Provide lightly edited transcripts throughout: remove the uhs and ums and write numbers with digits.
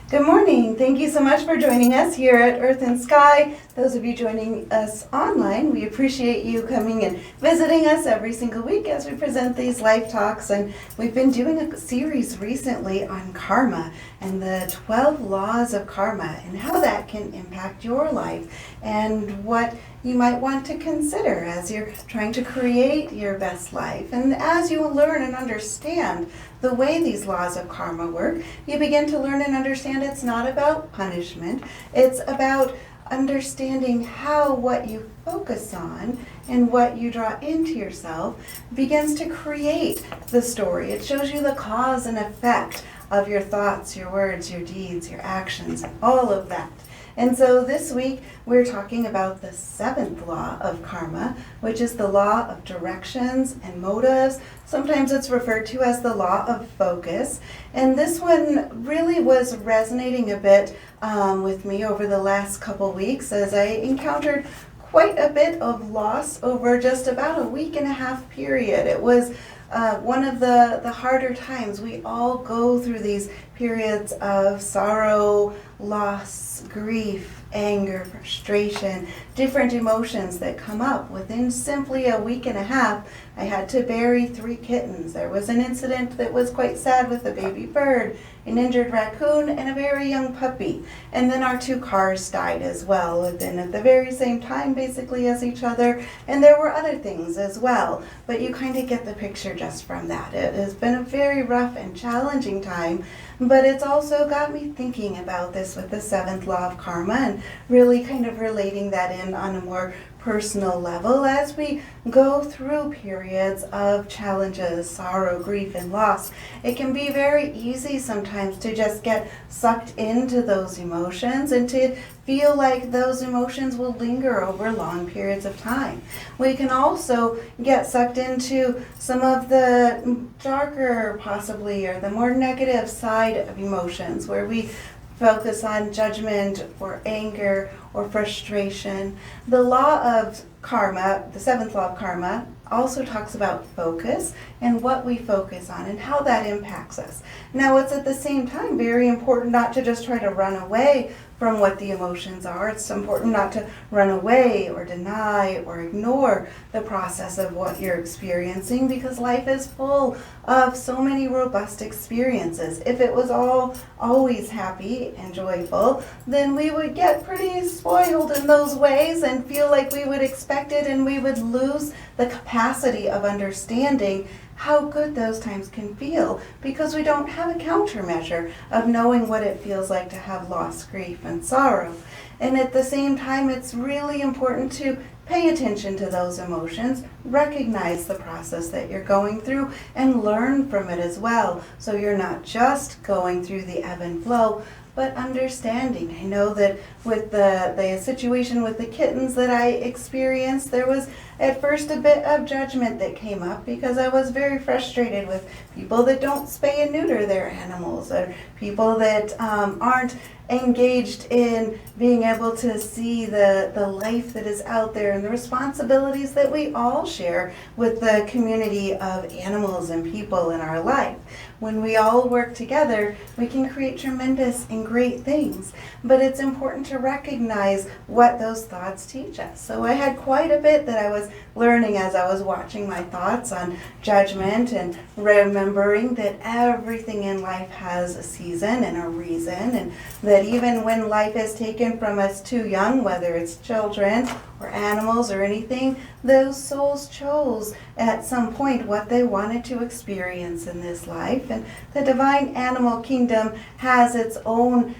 Good morning. Thank you so much for joining us here at Earth and Sky. Those of you joining us online, we appreciate you coming and visiting us every single week as we present these life talks. And we've been doing a series recently on karma and the 12 laws of karma and how that can impact your life and what you might want to consider as you're trying to create your best life. And as you learn and understand the way these laws of karma work, you begin to learn and understand it's not about punishment. It's about understanding how what you focus on and what you draw into yourself begins to create the story. It shows you the cause and effect of your thoughts, your words, your deeds, your actions, all of that. And so this week we're talking about the 7th law of karma, which is the law of directions and motives. Sometimes it's referred to as the law of focus. And this one really was resonating a bit with me over the last couple weeks as I encountered quite a bit of loss over just about a week and a half period. It was one of the harder times. We all go through these periods of sorrow, loss, grief, anger, frustration, different emotions that come up. Within simply a week and a half, I had to bury 3 kittens. There was an incident that was quite sad with a baby bird, an injured raccoon, and a very young puppy. And then our 2 cars died as well, within at the very same time basically as each other. And there were other things as well, but you kind of get the picture just from that. It has been a very rough and challenging time, but it's also got me thinking about this with the 7th law of karma and really kind of relating that in on a more personal level as we go through periods of challenges, sorrow, grief, and loss. It can be very easy sometimes to just get sucked into those emotions and to feel like those emotions will linger over long periods of time. We can also get sucked into some of the darker, possibly, or the more negative side of emotions where we focus on judgment or anger or frustration. The law of karma, the 7th law of karma, also talks about focus and what we focus on and how that impacts us. Now, it's at the same time very important not to just try to run away from what the emotions are. It's important not to run away or deny or ignore the process of what you're experiencing, because life is full of so many robust experiences. If it was all always happy and joyful, then we would get pretty spoiled in those ways and feel like we would expect it, and we would lose the capacity of understanding how good those times can feel, because we don't have a countermeasure of knowing what it feels like to have loss, grief, and sorrow. And at the same time, it's really important to pay attention to those emotions, recognize the process that you're going through, and learn from it as well. So you're not just going through the ebb and flow, but understanding. I know that with the situation with the kittens that I experienced, there was at first a bit of judgment that came up because I was very frustrated with people that don't spay and neuter their animals, or people that aren't engaged in being able to see the life that is out there and the responsibilities that we all share with the community of animals and people in our life. When we all work together, we can create tremendous and great things. But it's important to recognize what those thoughts teach us. So I had quite a bit that I was learning as I was watching my thoughts on judgment and remembering that everything in life has a season and a reason, and that even when life is taken from us too young, whether it's children or animals or anything, those souls chose at some point what they wanted to experience in this life. And the divine animal kingdom has its own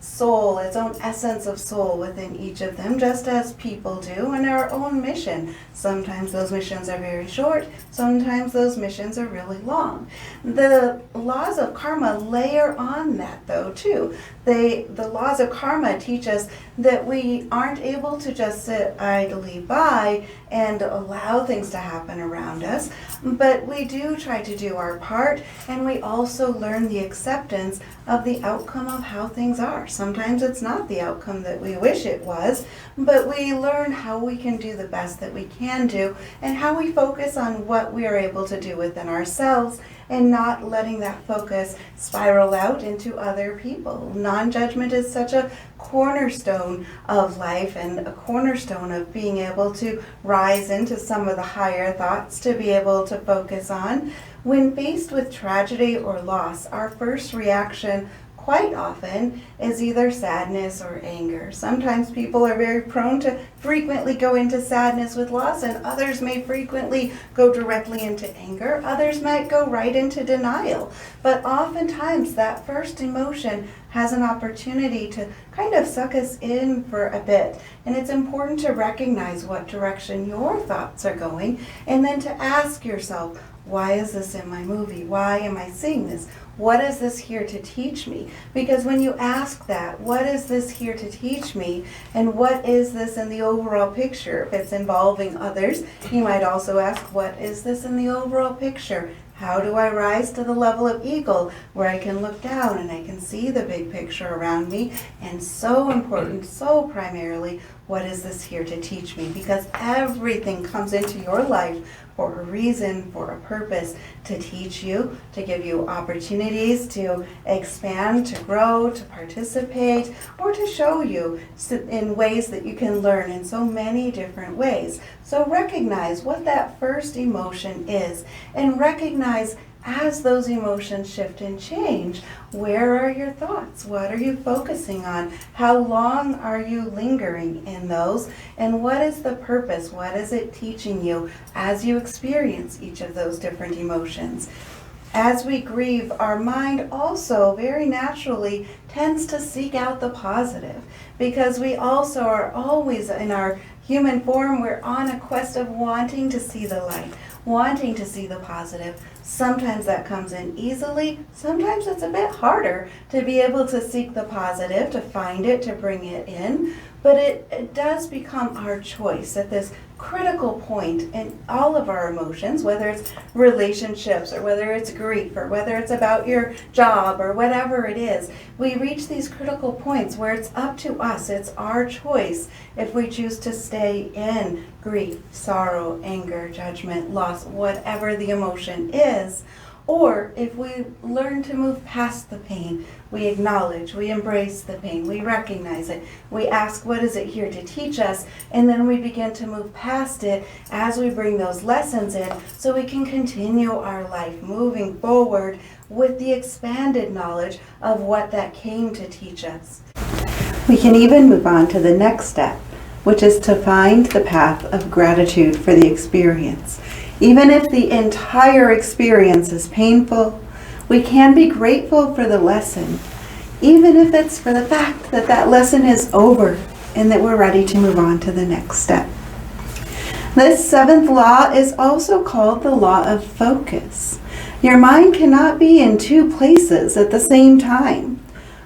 soul, its own essence of soul within each of them, just as people do, and our own mission. Sometimes those missions are very short, sometimes those missions are really long. The laws of karma layer on that though too. The laws of karma teach us that we aren't able to just sit idly by and allow things to happen around us, but we do try to do our part, and we also learn the acceptance of the outcome of how things are. Sometimes it's not the outcome that we wish it was, but we learn how we can do the best that we can do and how we focus on what we are able to do within ourselves and not letting that focus spiral out into other people. Non-judgment is such a cornerstone of life and a cornerstone of being able to rise into some of the higher thoughts to be able to focus on. When faced with tragedy or loss, our first reaction quite often is either sadness or anger. Sometimes people are very prone to frequently go into sadness with loss, and others may frequently go directly into anger. Others might go right into denial. But oftentimes that first emotion has an opportunity to kind of suck us in for a bit. And it's important to recognize what direction your thoughts are going, and then to ask yourself, why is this in my movie? Why am I seeing this? What is this here to teach me? Because when you ask that, what is this here to teach me? And what is this in the overall picture? If it's involving others, you might also ask, what is this in the overall picture? How do I rise to the level of eagle where I can look down and I can see the big picture around me? And so important, so primarily, what is this here to teach me? Because everything comes into your life for a reason, for a purpose, to teach you, to give you opportunities to expand, to grow, to participate, or to show you in ways that you can learn in so many different ways. So recognize what that first emotion is, and recognize as those emotions shift and change, where are your thoughts? What are you focusing on? How long are you lingering in those? And what is the purpose? What is it teaching you as you experience each of those different emotions? As we grieve, our mind also very naturally tends to seek out the positive, because we also are always in our human form, we're on a quest of wanting to see the light, wanting to see the positive. Sometimes that comes in easily, sometimes it's a bit harder to be able to seek the positive, to find it, to bring it in, but it does become our choice at this critical point in all of our emotions, whether it's relationships or whether it's grief or whether it's about your job or whatever it is. We reach these critical points where it's up to us, it's our choice if we choose to stay in grief, sorrow, anger, judgment, loss, whatever the emotion is, or if we learn to move past the pain. We acknowledge, we embrace the pain, we recognize it, we ask what is it here to teach us, and then we begin to move past it as we bring those lessons in so we can continue our life moving forward with the expanded knowledge of what that came to teach us. We can even move on to the next step, which is to find the path of gratitude for the experience. Even if the entire experience is painful, we can be grateful for the lesson, even if it's for the fact that that lesson is over and that we're ready to move on to the next step. This seventh law is also called the law of focus. Your mind cannot be in two places at the same time.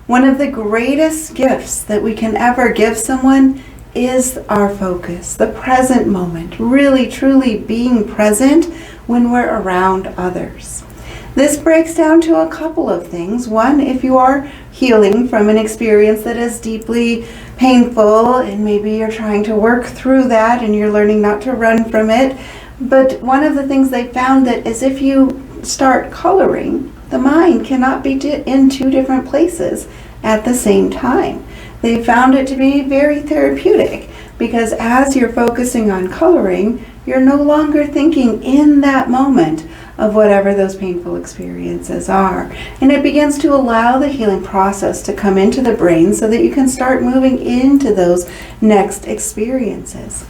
One of the greatest gifts that we can ever give someone is our focus, the present moment, really truly being present when we're around others. This breaks down to a couple of things. One, if you are healing from an experience that is deeply painful and maybe you're trying to work through that and you're learning not to run from it. But one of the things they found that is if you start coloring, the mind cannot be in two different places at the same time. They found it to be very therapeutic because as you're focusing on coloring, you're no longer thinking in that moment of whatever those painful experiences are. And it begins to allow the healing process to come into the brain so that you can start moving into those next experiences.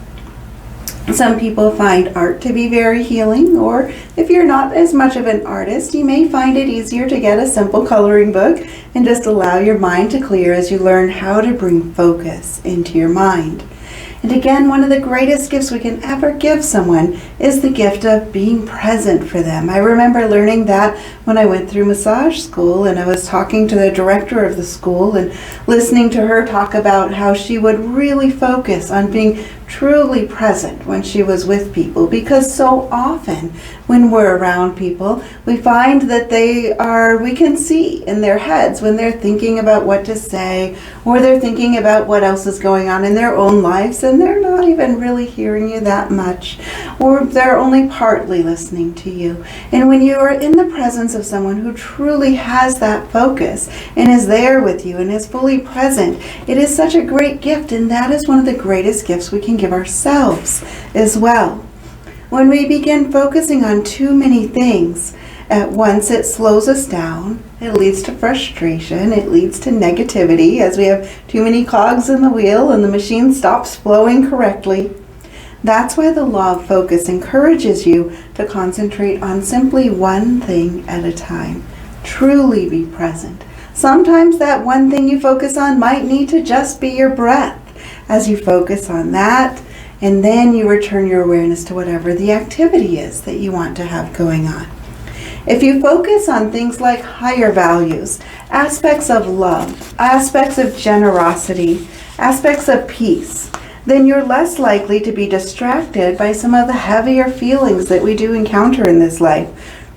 Some people find art to be very healing, or if you're not as much of an artist, you may find it easier to get a simple coloring book and just allow your mind to clear as you learn how to bring focus into your mind. And again, one of the greatest gifts we can ever give someone is the gift of being present for them. I remember learning that when I went through massage school, and I was talking to the director of the school and listening to her talk about how she would really focus on being truly present when she was with people, because so often when we're around people, we find that we can see in their heads when they're thinking about what to say, or they're thinking about what else is going on in their own lives, and they're not even really hearing you that much, or they're only partly listening to you. And when you are in the presence of someone who truly has that focus and is there with you and is fully present, it is such a great gift, and that is one of the greatest gifts we can give ourselves as well. When we begin focusing on too many things at once, it slows us down. It leads to frustration. It leads to negativity as we have too many cogs in the wheel and the machine stops flowing correctly. That's why the law of focus encourages you to concentrate on simply one thing at a time. Truly be present. Sometimes that one thing you focus on might need to just be your breath. As you focus on that, and then you return your awareness to whatever the activity is that you want to have going on. If you focus on things like higher values, aspects of love, aspects of generosity, aspects of peace, then you're less likely to be distracted by some of the heavier feelings that we do encounter in this life.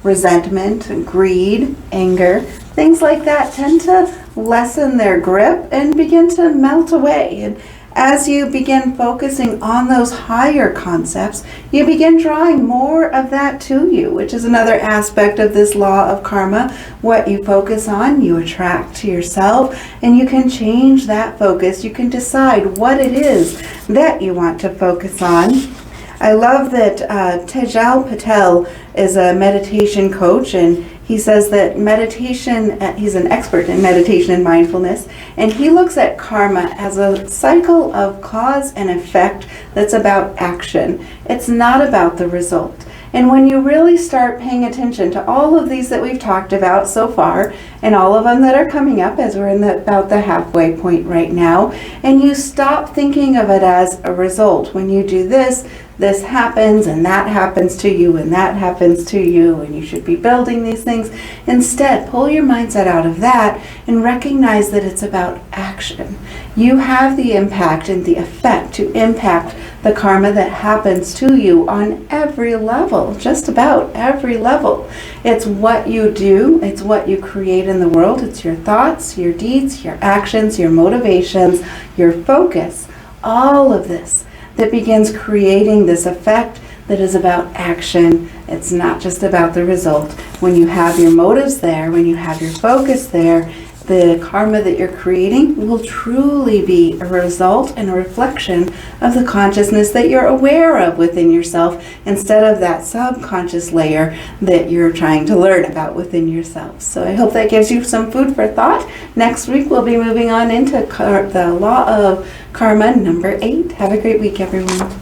Resentment, greed, anger, things like that tend to lessen their grip and begin to melt away. And as you begin focusing on those higher concepts, you begin drawing more of that to you, which is another aspect of this law of karma. What you focus on, you attract to yourself, and you can change that focus. You can decide what it is that you want to focus on. I love that Tejal Patel is a meditation coach, and he says that meditation, he's an expert in meditation and mindfulness, and he looks at karma as a cycle of cause and effect that's about action. It's not about the result. And when you really start paying attention to all of these that we've talked about so far, and all of them that are coming up as we're in about the halfway point right now, and you stop thinking of it as a result. When you do this, this happens, and that happens to you, and that happens to you, and you should be building these things. Instead, pull your mindset out of that and recognize that it's about action. You have the impact and the effect to impact the karma that happens to you on every level, just about every level. It's what you do, it's what you create in the world, it's your thoughts, your deeds, your actions, your motivations, your focus, all of this that begins creating this effect that is about action. It's not just about the result. When you have your motives there, when you have your focus there, the karma that you're creating will truly be a result and a reflection of the consciousness that you're aware of within yourself, instead of that subconscious layer that you're trying to learn about within yourself. So I hope that gives you some food for thought. Next week we'll be moving on into the law of karma number 8. Have a great week, everyone.